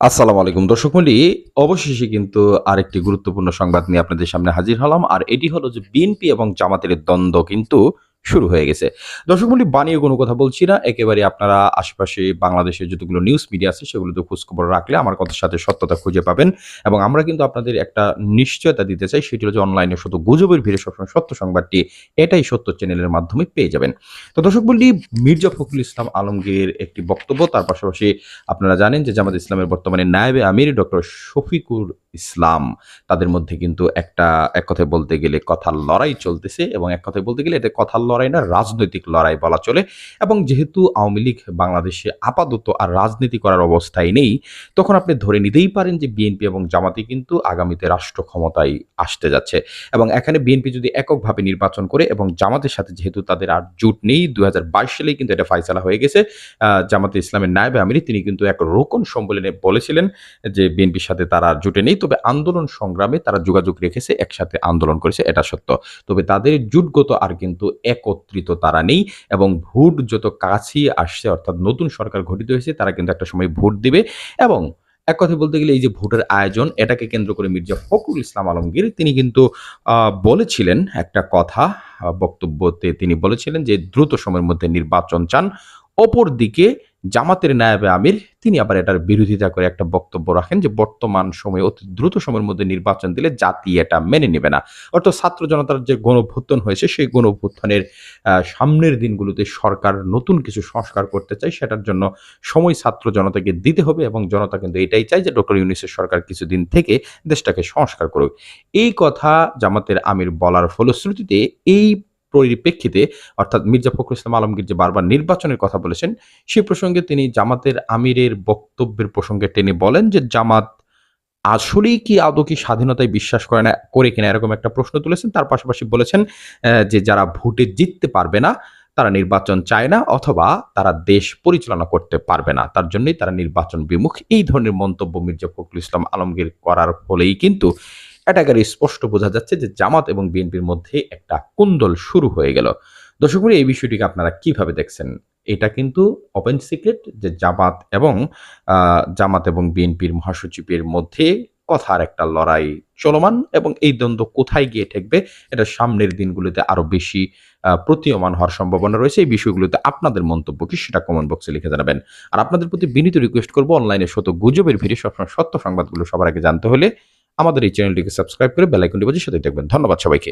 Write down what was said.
আসসালামু আলাইকুম দর্শক মণ্ডলী, অবশেষে কিন্তু আরেকটি গুরুত্বপূর্ণ সংবাদ নিয়ে আপনাদের সামনে হাজির হলাম। আর এটি হলো যে বিএনপি এবং জামাতের দ্বন্দ্ব কিন্তু শুরু হয়ে গেছে। দর্শক মণ্ডলী, বানিয়ে কোনো কথা বলছি না। একেবারে আপনারা আশেপাশে বাংলাদেশের যতগুলো নিউজ মিডিয়া আছে সেগুলোতে খোঁজখবর রাখলে আমার কথার সাথে সত্যতা খুঁজে পাবেন। এবং আমরা কিন্তু আপনাদের একটা নিশ্চয়তা দিতে চাই, সেটি হলো যে অনলাইনে শুধু গুজবের ভিড়ে সবসময় সত্য সংবাদটি এটাই সত্য চ্যানেলের মাধ্যমে পেয়ে যাবেন। তো দর্শক মণ্ডলী, মির্জা ফখরুল ইসলাম আলমগীরের একটি বক্তব্য, তার পাশাপাশি আপনারা জানেন যে জামাত ইসলামের বর্তমানে নায়েবে আমির ডক্টর শফিকুর ইসলাম, তাদের মধ্যে কিন্তু এক কথায় বলতে গেলে কথার লড়াই চলতেছে। এবং এক কথায় বলতে গেলে এটা কথার লড়াই না, রাজনৈতিক লড়াই বলা চলে। এবং যেহেতু আওয়ামী লীগ বাংলাদেশে আপাতত আর রাজনীতি করার অবস্থায় নেই, তখন আপনি ধরে নিতেই পারেন যে বিএনপি এবং জামাতি কিন্তু আগামীতে রাষ্ট্র ক্ষমতায় আসতে যাচ্ছে। এবং এখানে বিএনপি যদি এককভাবে নির্বাচন করে এবং জামাতের সাথে যেহেতু তাদের আর জোট নেই, 2022 সালেই কিন্তু এটা ফায়সালা হয়ে গেছে। জামাতে ইসলামের নায়েবে আমির তিনি কিন্তু এক রোকন সম্মেলনে বলেছিলেন যে বিএনপির সাথে তারা জোটে নেই, তবে আন্দোলন সংগ্রামে তারা যোগাযোগ রেখেছে, একসাথে আন্দোলন করেছে, এটা সত্য। তবে তাদের জোটগত আর কিন্তু একত্রিত তারা নেই। এবং ভোট যত কাছেই আসছে, অর্থাৎ নতুন সরকার গঠিত হয়েছে, তারা কিন্তু একটা সময় ভোট দিবে। এবং এক কথায় বলতে গেলে এই যে ভোটের আয়োজন, এটাকে কেন্দ্র করে মির্জা ফখরুল ইসলাম আলমগীর তিনি কিন্তু বলেছিলেন একটা কথা, বক্তব্যতে তিনি বলেছিলেন যে দ্রুত সময়ের মধ্যে নির্বাচন চান। অপরদিকে জামাতের নায়েবে আমির তিনি আবার এটার বিরোধিতা করে একটা বক্তব্য রাখেন যে বর্তমান সময়ে অতি দ্রুত সময়ের মধ্যে নির্বাচন দিলে জাতি এটা মেনে নেবে না। অর্থাৎ ছাত্র জনতার যে গণঅভ্যুত্থান হয়েছে, সেই গণঅভ্যুত্থানের সামনের দিনগুলোতে সরকার নতুন কিছু সংস্কার করতে চায়, সেটার জন্য সময় ছাত্র জনতাকে দিতে হবে। এবং জনতা কিন্তু এটাই চায় যে ডক্টর ইউনূসের সরকার কিছুদিন থেকে দেশটাকে সংস্কার করুক। এই কথা জামাতের আমির বলার ফলশ্রুতিতে এই পরিপ্রেক্ষিতে, অর্থাৎ মির্জা ফখরুল ইসলাম আলমগীর যে বারবার নির্বাচনের কথা বলেছেন, সে প্রসঙ্গে তিনি জামাতের আমিরের বক্তব্যের প্রসঙ্গে টেনে বলেন যে জামাত আসলেই কি আদৌ কি স্বাধীনতায় বিশ্বাস করে কিনা এরকম একটা প্রশ্ন তুলেছেন। তার পাশাপাশি বলেছেন যে যারা ভোটে জিততে পারবে না তারা নির্বাচন চায় না, অথবা তারা দেশ পরিচালনা করতে পারবে না, তার জন্যই তারা নির্বাচন বিমুখ। এই ধরনের মন্তব্য মির্জা ফখরুল ইসলাম আলমগীর করার ফলেই কিন্তু এটাকারে স্পষ্ট বোঝা যাচ্ছে যে জামাত এবং বিএনপির মধ্যে একটা কোন্দল শুরু হয়ে গেল। দর্শক মণ্ডলী, এই বিষয়টিকে আপনারা কিভাবে দেখছেন? এটা কিন্তু ওপেন সিক্রেট যে জামাত এবং বিএনপির মহাসচিবের মধ্যে কথার একটা লড়াই চলমান। এবং এই দ্বন্দ্ব কোথায় গিয়ে ঠেকবে, এটা সামনের দিনগুলোতে আরো বেশি প্রতীয়মান হওয়ার সম্ভাবনা রয়েছে। এই বিষয়গুলোতে আপনাদের মন্তব্য কি, সেটা কমেন্ট বক্সে লিখে জানাবেন। আর আপনাদের প্রতি বিনীত রিকোয়েস্ট করব, অনলাইনে শত গুজবের ভিড়ে সবসময় সত্য সংবাদগুলো সবার আগে জানতে হলে আমাদের এই চ্যানেলটিকে সাবস্ক্রাইব করে বেল আইকনটি বাজিয়ে সাথে থাকবেন। ধন্যবাদ সবাইকে।